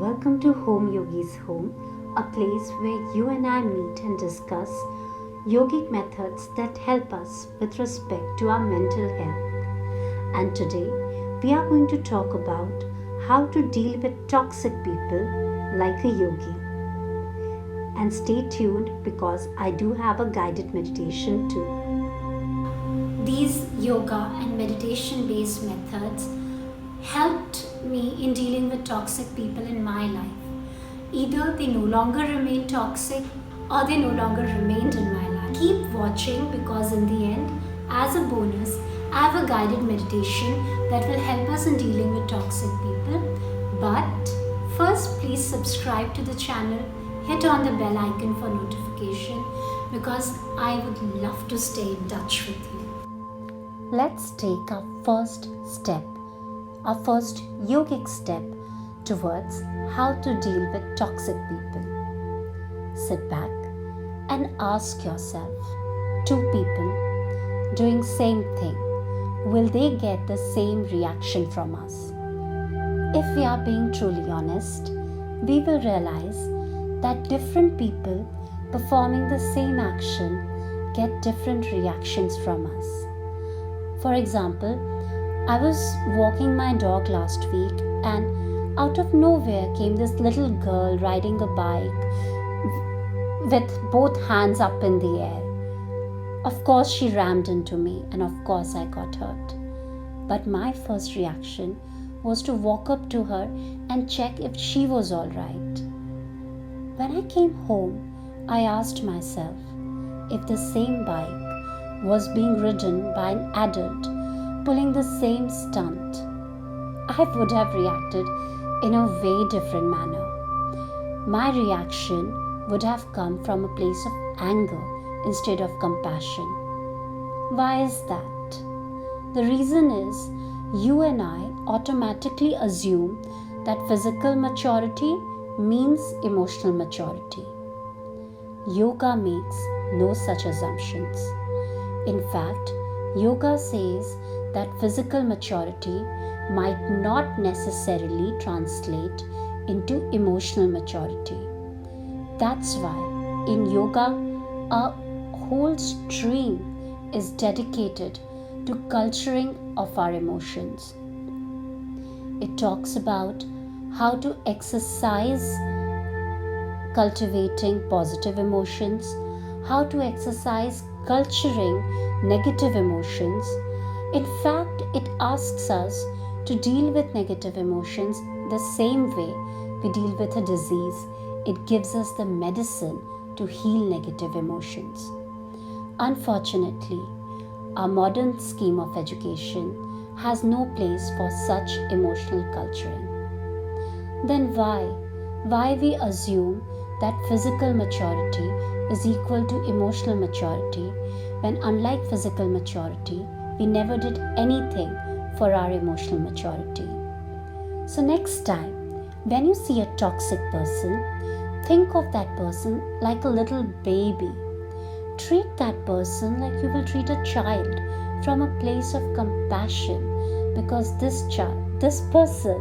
Welcome to Home Yogi's Home, a place where you and I meet and discuss yogic methods that help us with respect to our mental health. And today, we are going to talk about how to deal with toxic people like a yogi. And stay tuned because I do have a guided meditation too. These yoga and meditation based methods helped me in dealing with toxic people in my life. Either they no longer remain toxic or they no longer remained in my life. Keep watching because in the end, as a bonus, I have a guided meditation that will help us in dealing with toxic people. But first, please subscribe to the channel, hit on the bell icon for notification because I would love to stay in touch with you. Let's take our first step, our first yogic step towards how to deal with toxic people. Sit back and ask yourself, two people doing same thing, will they get the same reaction from us? If we are being truly honest, we will realize that different people performing the same action get different reactions from us. For example, I was walking my dog last week and out of nowhere came this little girl riding a bike with both hands up in the air. Of course, she rammed into me and of course I got hurt. But my first reaction was to walk up to her and check if she was all right. When I came home, I asked myself if the same bike was being ridden by an adult pulling the same stunt, I would have reacted in a way different manner. My reaction would have come from a place of anger instead of compassion. Why is that? The reason is you and I automatically assume that physical maturity means emotional maturity. Yoga makes no such assumptions. In fact, yoga says that physical maturity might not necessarily translate into emotional maturity. That's why in yoga, a whole stream is dedicated to culturing of our emotions. It talks about how to exercise cultivating positive emotions, how to exercise culturing negative emotions. In fact, it asks us to deal with negative emotions the same way we deal with a disease. It gives us the medicine to heal negative emotions. Unfortunately, our modern scheme of education has no place for such emotional culturing. Then why we assume that physical maturity is equal to emotional maturity when, unlike physical maturity, we never did anything for our emotional maturity. So next time, when you see a toxic person, think of that person like a little baby. Treat that person like you will treat a child from a place of compassion because this person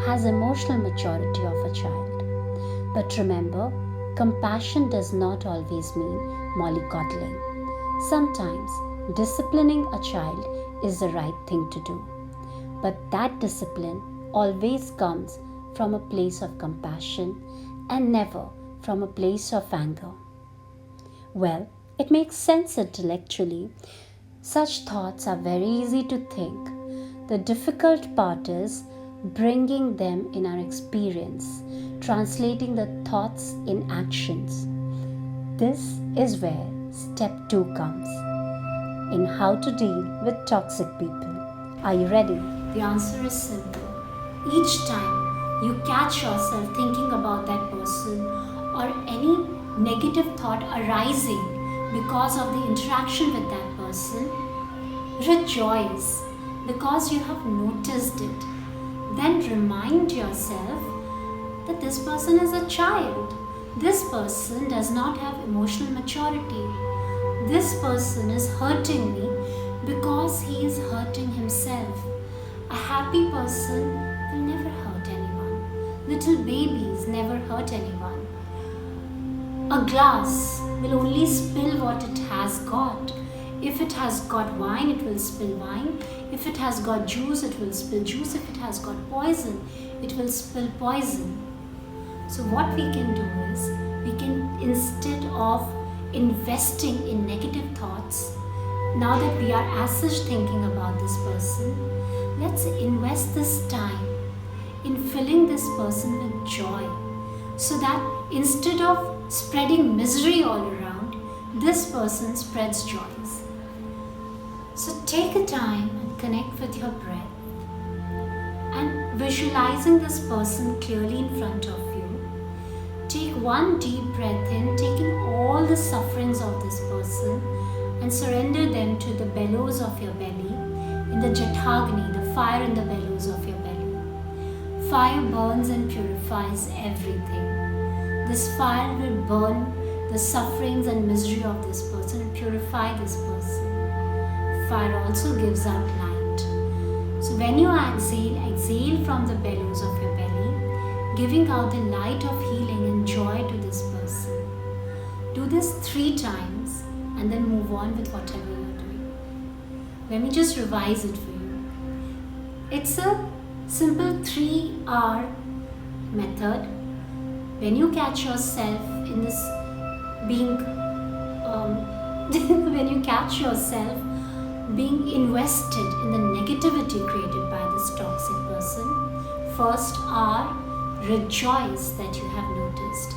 has emotional maturity of a child. But remember, compassion does not always mean mollycoddling. Sometimes disciplining a child is the right thing to do. But that discipline always comes from a place of compassion and never from a place of anger. Well, it makes sense intellectually. Such thoughts are very easy to think. The difficult part is bringing them in our experience, translating the thoughts in actions. This is where step 2 comes in how to deal with toxic people. Are you ready? The answer is simple. Each time you catch yourself thinking about that person or any negative thought arising because of the interaction with that person, rejoice because you have noticed it. Then remind yourself that this person is a child. This person does not have emotional maturity. This person is hurting me because he is hurting himself. A happy person will never hurt anyone. Little babies never hurt anyone. A glass will only spill what it has got. If it has got wine, it will spill wine. If it has got juice, it will spill juice. If it has got poison, it will spill poison. So what we can do is, we can, instead of investing in negative thoughts, now that we are as such thinking about this person, let's invest this time in filling this person with joy, so that instead of spreading misery all around, this person spreads joys. So take a time and connect with your breath, and visualizing this person clearly in front of you. Take one deep breath in, taking all the sufferings of this person and surrender them to the bellows of your belly, in the Jatagni, the fire in the bellows of your belly. Fire burns and purifies everything. This fire will burn the sufferings and misery of this person and purify this person. Fire also gives out light. So when you exhale from the bellows of your belly, giving out the light of healing and joy to this person. Do this 3 times and then move on with whatever you're doing. Let me just revise it for you. It's a simple 3R method. When you catch yourself in this being, when you catch yourself being invested in the negativity created by this toxic person, first R, rejoice that you have noticed.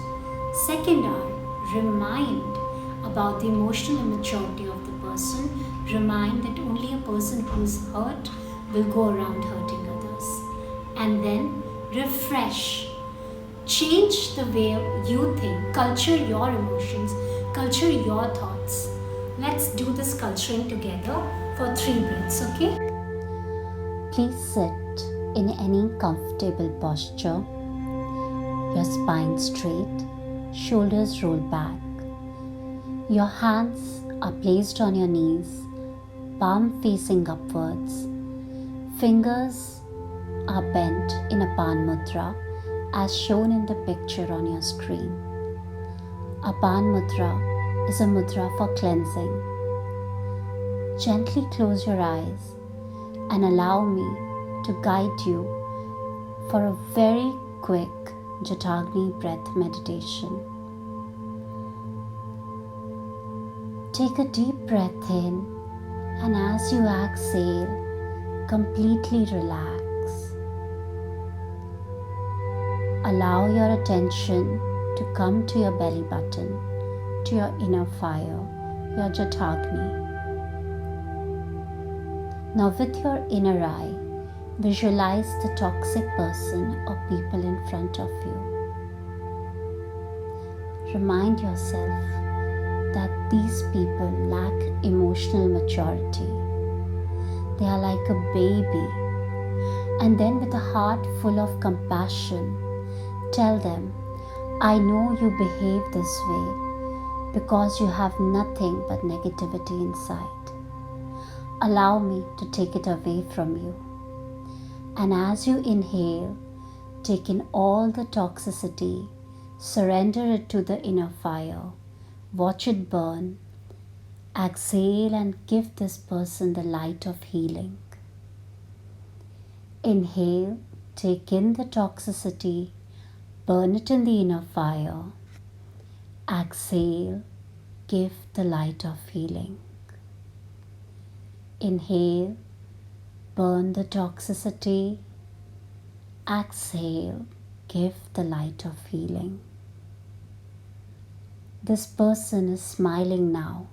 Second R, remind about the emotional immaturity of the person. Remind that only a person who is hurt will go around hurting others. And then refresh. Change the way you think. Culture your emotions. Culture your thoughts. Let's do this culturing together for 3 breaths, okay? Please sit in any comfortable posture. Your spine straight, shoulders rolled back. Your hands are placed on your knees, palm facing upwards. Fingers are bent in a Pan Mudra as shown in the picture on your screen. A Pan Mudra is a mudra for cleansing. Gently close your eyes and allow me to guide you for a very quick Jatagni breath meditation. Take a deep breath in, and as you exhale, completely relax. Allow your attention to come to your belly button, to your inner fire, your Jatagni. Now with your inner eye, visualize the toxic person or people in front of you. Remind yourself that these people lack emotional maturity. They are like a baby. And then with a heart full of compassion, tell them, I know you behave this way because you have nothing but negativity inside. Allow me to take it away from you. And as you inhale, take in all the toxicity, surrender it to the inner fire, watch it burn, exhale and give this person the light of healing. Inhale, take in the toxicity, burn it in the inner fire. Exhale, give the light of healing. Inhale, burn the toxicity. Exhale, give the light of healing. This person is smiling now.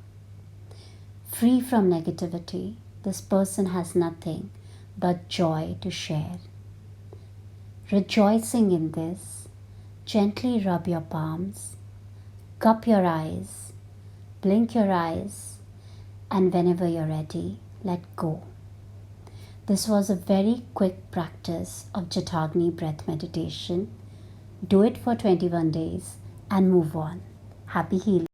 Free from negativity, this person has nothing but joy to share. Rejoicing in this, gently rub your palms, cup your eyes, blink your eyes, and whenever you're ready, let go. This was a very quick practice of Jatagni breath meditation. Do it for 21 days and move on. Happy healing.